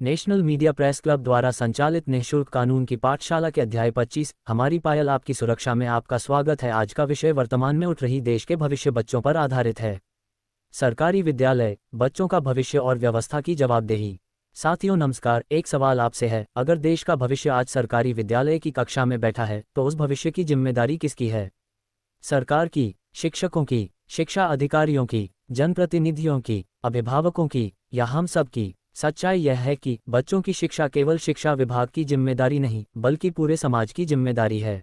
National media press club द्वारा संचालित निःशुल्क कानून की पाठशाला के अध्याय 25 हमारी पायल आपकी सुरक्षा में आपका स्वागत है। आज का विषय वर्तमान में उठ रही देश के भविष्य बच्चों पर आधारित है। सरकारी विद्यालय, बच्चों का भविष्य और व्यवस्था की जवाबदेही। साथियों नमस्कार, एक सवाल आपसे है, अगर देश का भविष्य आज सरकारी विद्यालय की कक्षा में बैठा है तो उस भविष्य की जिम्मेदारी किसकी है? सरकार की, शिक्षकों की, शिक्षा अधिकारियों की, जनप्रतिनिधियों की, अभिभावकों की या हम सब की? सच्चाई यह है कि बच्चों की शिक्षा केवल शिक्षा विभाग की जिम्मेदारी नहीं बल्कि पूरे समाज की जिम्मेदारी है।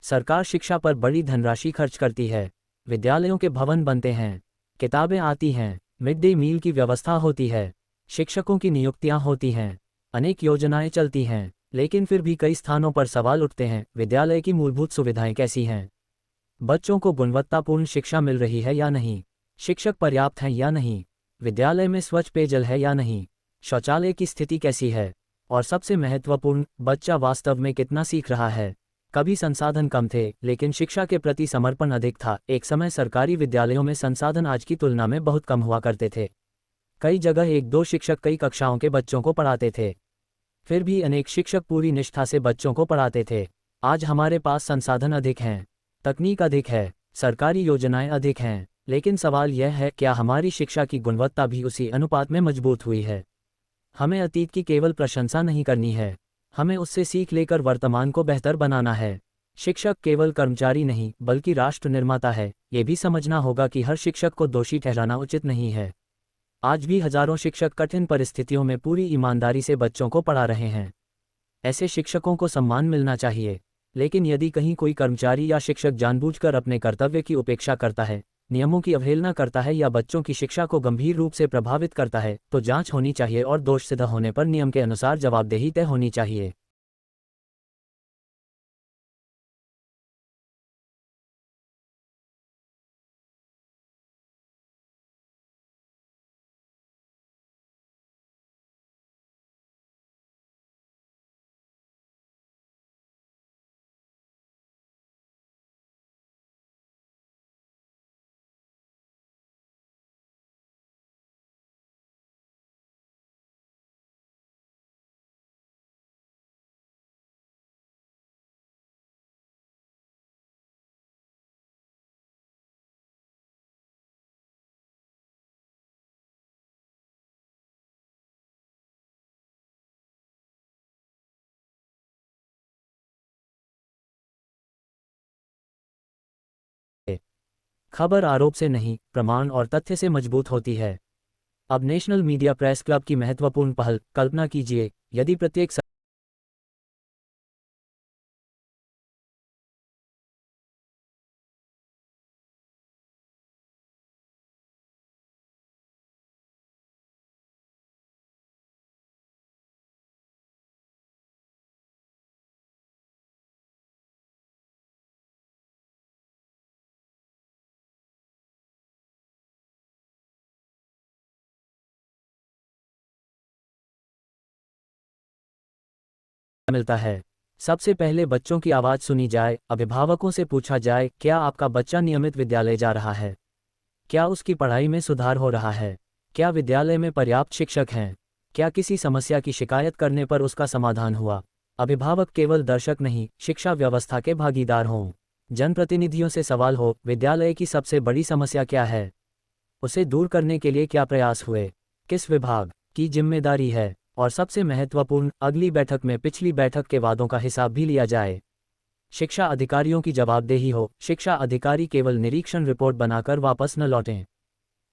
सरकार शिक्षा पर बड़ी धनराशि खर्च करती है, विद्यालयों के भवन बनते हैं, किताबें आती हैं, मिड डे मील की व्यवस्था होती है, शिक्षकों की नियुक्तियां होती हैं, अनेक योजनाएं चलती हैं, लेकिन फिर भी कई स्थानों पर सवाल उठते हैं, विद्यालय की मूलभूत सुविधाएं कैसी हैं? बच्चों को गुणवत्तापूर्ण शिक्षा मिल रही है या नहीं? शिक्षक पर्याप्त हैं या नहीं? विद्यालय में स्वच्छ पेयजल है या नहीं? शौचालय की स्थिति कैसी है? और सबसे महत्वपूर्ण, बच्चा वास्तव में कितना सीख रहा है? कभी संसाधन कम थे लेकिन शिक्षा के प्रति समर्पण अधिक था। एक समय सरकारी विद्यालयों में संसाधन आज की तुलना में बहुत कम हुआ करते थे। कई जगह एक दो शिक्षक कई कक्षाओं के बच्चों को पढ़ाते थे, फिर भी अनेक शिक्षक पूरी निष्ठा से बच्चों को पढ़ाते थे। आज हमारे पास संसाधन अधिक हैं, तकनीक अधिक है, सरकारी योजनाएं अधिक हैं, लेकिन सवाल यह है, क्या हमारी शिक्षा की गुणवत्ता भी उसी अनुपात में मजबूत हुई है? हमें अतीत की केवल प्रशंसा नहीं करनी है, हमें उससे सीख लेकर वर्तमान को बेहतर बनाना है। शिक्षक केवल कर्मचारी नहीं बल्कि राष्ट्र निर्माता है। ये भी समझना होगा कि हर शिक्षक को दोषी ठहराना उचित नहीं है। आज भी हजारों शिक्षक कठिन परिस्थितियों में पूरी ईमानदारी से बच्चों को पढ़ा रहे हैं। ऐसे शिक्षकों को सम्मान मिलना चाहिए। लेकिन यदि कहीं कोई कर्मचारी या शिक्षक जानबूझकर अपने कर्तव्य की उपेक्षा करता है, नियमों की अवहेलना करता है या बच्चों की शिक्षा को गंभीर रूप से प्रभावित करता है, तो जांच होनी चाहिए और दोष सिद्ध होने पर नियम के अनुसार जवाबदेही तय होनी चाहिए। खबर आरोप से नहीं, प्रमाण और तथ्य से मजबूत होती है। अब नेशनल मीडिया प्रेस क्लब की महत्वपूर्ण पहल, कल्पना कीजिए यदि प्रत्येक मिलता है। सबसे पहले बच्चों की आवाज़ सुनी जाए, अभिभावकों से पूछा जाए, क्या आपका बच्चा नियमित विद्यालय जा रहा है? क्या उसकी पढ़ाई में सुधार हो रहा है? क्या विद्यालय में पर्याप्त शिक्षक हैं? क्या किसी समस्या की शिकायत करने पर उसका समाधान हुआ? अभिभावक केवल दर्शक नहीं, शिक्षा व्यवस्था के भागीदार हों। जनप्रतिनिधियों से सवाल हो, विद्यालय की सबसे बड़ी समस्या क्या है? उसे दूर करने के लिए क्या प्रयास हुए? किस विभाग की जिम्मेदारी है? और सबसे महत्वपूर्ण, अगली बैठक में पिछली बैठक के वादों का हिसाब भी लिया जाए। शिक्षा अधिकारियों की जवाबदेही हो, शिक्षा अधिकारी केवल निरीक्षण रिपोर्ट बनाकर वापस न लौटें।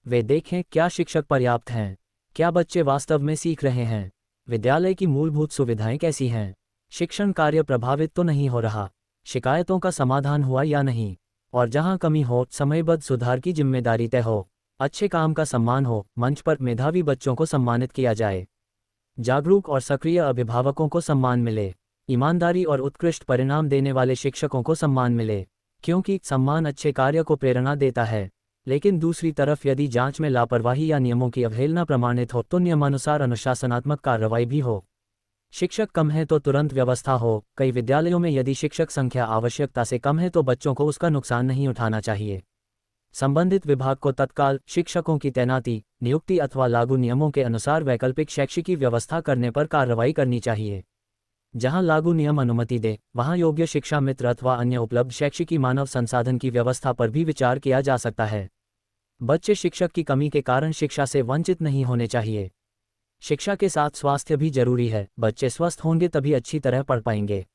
वे देखें, क्या शिक्षक पर्याप्त हैं? क्या बच्चे वास्तव में सीख रहे हैं? विद्यालय की मूलभूत सुविधाएं कैसी हैं? शिक्षण कार्य प्रभावित तो नहीं हो रहा? शिकायतों का समाधान हुआ या नहीं? और जहां कमी हो, समयबद्ध सुधार की जिम्मेदारी तय हो। अच्छे काम का सम्मान हो, मंच पर मेधावी बच्चों को सम्मानित किया जाए। जागरूक और सक्रिय अभिभावकों को सम्मान मिले। ईमानदारी और उत्कृष्ट परिणाम देने वाले शिक्षकों को सम्मान मिले, क्योंकि सम्मान अच्छे कार्य को प्रेरणा देता है। लेकिन दूसरी तरफ यदि जांच में लापरवाही या नियमों की अवहेलना प्रमाणित हो तो नियमानुसार अनुशासनात्मक कार्रवाई भी हो। शिक्षक कम है तो तुरंत व्यवस्था हो। कई विद्यालयों में यदि शिक्षक संख्या आवश्यकता से कम है तो बच्चों को उसका नुकसान नहीं उठाना चाहिए। संबंधित विभाग को तत्काल शिक्षकों की तैनाती, नियुक्ति अथवा लागू नियमों के अनुसार वैकल्पिक शैक्षिकी व्यवस्था करने पर कार्रवाई करनी चाहिए। जहां लागू नियम अनुमति दे, वहां योग्य शिक्षा मित्र अथवा अन्य उपलब्ध शैक्षिकी मानव संसाधन की व्यवस्था पर भी विचार किया जा सकता है। बच्चे शिक्षक की कमी के कारण शिक्षा से वंचित नहीं होने चाहिए। शिक्षा के साथ स्वास्थ्य भी जरूरी है। बच्चे स्वस्थ होंगे तभी अच्छी तरह पढ़ पाएंगे।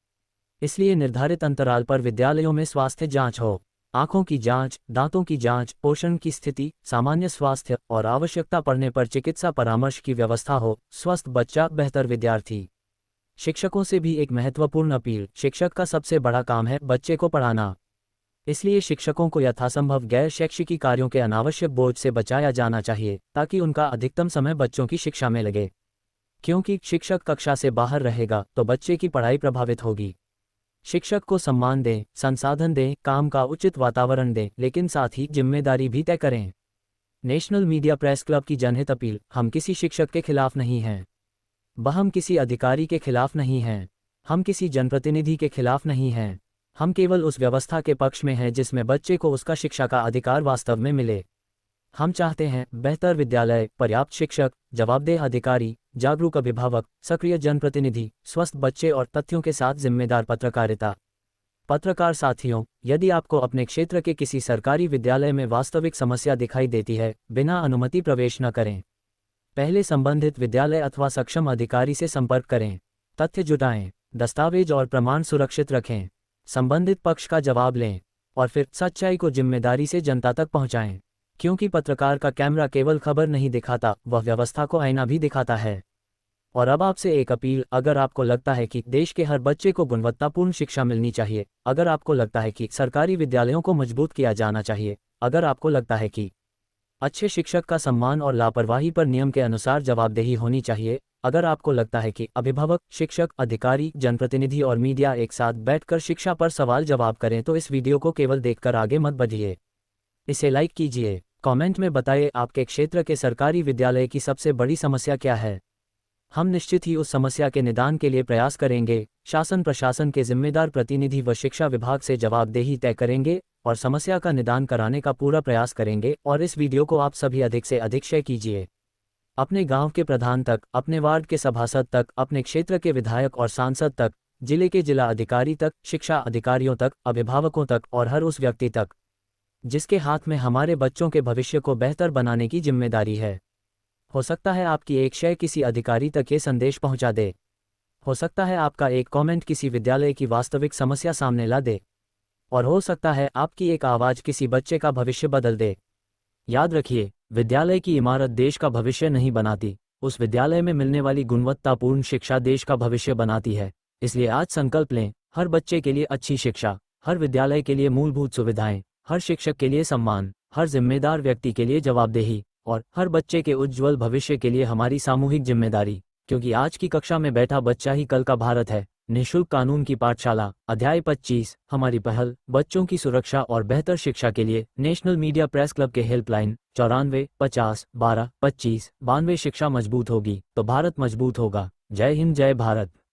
इसलिए निर्धारित अंतराल पर विद्यालयों में स्वास्थ्य जांच हो। आंखों की जांच, दांतों की जांच, पोषण की स्थिति, सामान्य स्वास्थ्य और आवश्यकता पड़ने पर चिकित्सा परामर्श की व्यवस्था हो। स्वस्थ बच्चा बेहतर विद्यार्थी। शिक्षकों से भी एक महत्वपूर्ण अपील। शिक्षक का सबसे बड़ा काम है बच्चे को पढ़ाना। इसलिए शिक्षकों को यथासंभव गैर शैक्षिकी कार्यों के अनावश्यक बोझ से बचाया जाना चाहिए, ताकि उनका अधिकतम समय बच्चों की शिक्षा में लगे। क्योंकि शिक्षक कक्षा से बाहर रहेगा तो बच्चे की पढ़ाई प्रभावित होगी। शिक्षक को सम्मान दें, संसाधन दें, काम का उचित वातावरण दें, लेकिन साथ ही जिम्मेदारी भी तय करें। नेशनल मीडिया प्रेस क्लब की जनहित अपील। हम किसी शिक्षक के खिलाफ नहीं हैं। हम किसी अधिकारी के खिलाफ नहीं हैं। हम किसी जनप्रतिनिधि के खिलाफ नहीं हैं। हम केवल उस व्यवस्था के पक्ष में हैं जिसमें बच्चे को उसका शिक्षा का अधिकार वास्तव में मिले। हम चाहते हैं बेहतर विद्यालय, पर्याप्त शिक्षक, जवाबदेह अधिकारी, जागरूक अभिभावक, सक्रिय जनप्रतिनिधि, स्वस्थ बच्चे और तथ्यों के साथ जिम्मेदार पत्रकारिता। पत्रकार साथियों, यदि आपको अपने क्षेत्र के किसी सरकारी विद्यालय में वास्तविक समस्या दिखाई देती है, बिना अनुमति प्रवेश न करें। पहले संबंधित विद्यालय अथवा सक्षम अधिकारी से संपर्क करें। तथ्य जुटाएं, दस्तावेज और प्रमाण सुरक्षित रखें, संबंधित पक्ष का जवाब लें और फिर सच्चाई को जिम्मेदारी से जनता तक पहुंचाएं। क्योंकि पत्रकार का कैमरा केवल खबर नहीं दिखाता, वह व्यवस्था को आईना भी दिखाता है। और अब आपसे एक अपील। अगर आपको लगता है कि देश के हर बच्चे को गुणवत्तापूर्ण शिक्षा मिलनी चाहिए, अगर आपको लगता है कि सरकारी विद्यालयों को मजबूत किया जाना चाहिए, अगर आपको लगता है कि अच्छे शिक्षक का सम्मान और लापरवाही पर नियम के अनुसार जवाबदेही होनी चाहिए, अगर आपको लगता है कि अभिभावक, शिक्षक, अधिकारी, जनप्रतिनिधि और मीडिया एक साथ बैठकर शिक्षा पर सवाल जवाब करें, तो इस वीडियो को केवल देखकर आगे मत बढ़िए। इसे लाइक कीजिए। कमेंट में बताइए आपके क्षेत्र के सरकारी विद्यालय की सबसे बड़ी समस्या क्या है। हम निश्चित ही उस समस्या के निदान के लिए प्रयास करेंगे। शासन प्रशासन के जिम्मेदार प्रतिनिधि व शिक्षा विभाग से जवाबदेही तय करेंगे और समस्या का निदान कराने का पूरा प्रयास करेंगे। और इस वीडियो को आप सभी अधिक से अधिक शेयर कीजिए। अपने गांव के प्रधान तक, अपने वार्ड के सभासद तक, अपने क्षेत्र के विधायक और सांसद तक, जिले के जिला अधिकारी तक, शिक्षा अधिकारियों तक, अभिभावकों तक और हर उस व्यक्ति तक जिसके हाथ में हमारे बच्चों के भविष्य को बेहतर बनाने की जिम्मेदारी है। हो सकता है आपकी एक शेयर किसी अधिकारी तक ये संदेश पहुंचा दे। हो सकता है आपका एक कमेंट किसी विद्यालय की वास्तविक समस्या सामने ला दे। और हो सकता है आपकी एक आवाज़ किसी बच्चे का भविष्य बदल दे। याद रखिए, विद्यालय की इमारत देश का भविष्य नहीं बनाती, उस विद्यालय में मिलने वाली गुणवत्तापूर्ण शिक्षा देश का भविष्य बनाती है। इसलिए आज संकल्प लें, हर बच्चे के लिए अच्छी शिक्षा, हर विद्यालय के लिए मूलभूत सुविधाएं, हर शिक्षक के लिए सम्मान, हर जिम्मेदार व्यक्ति के लिए जवाबदेही और हर बच्चे के उज्ज्वल भविष्य के लिए हमारी सामूहिक जिम्मेदारी। क्योंकि आज की कक्षा में बैठा बच्चा ही कल का भारत है। निःशुल्क कानून की पाठशाला, अध्याय 25। हमारी पहल बच्चों की सुरक्षा और बेहतर शिक्षा के लिए। नेशनल मीडिया प्रेस क्लब के हेल्पलाइन 94 50 12 25 92। शिक्षा मजबूत होगी तो भारत मजबूत होगा। जय हिंद, जय भारत।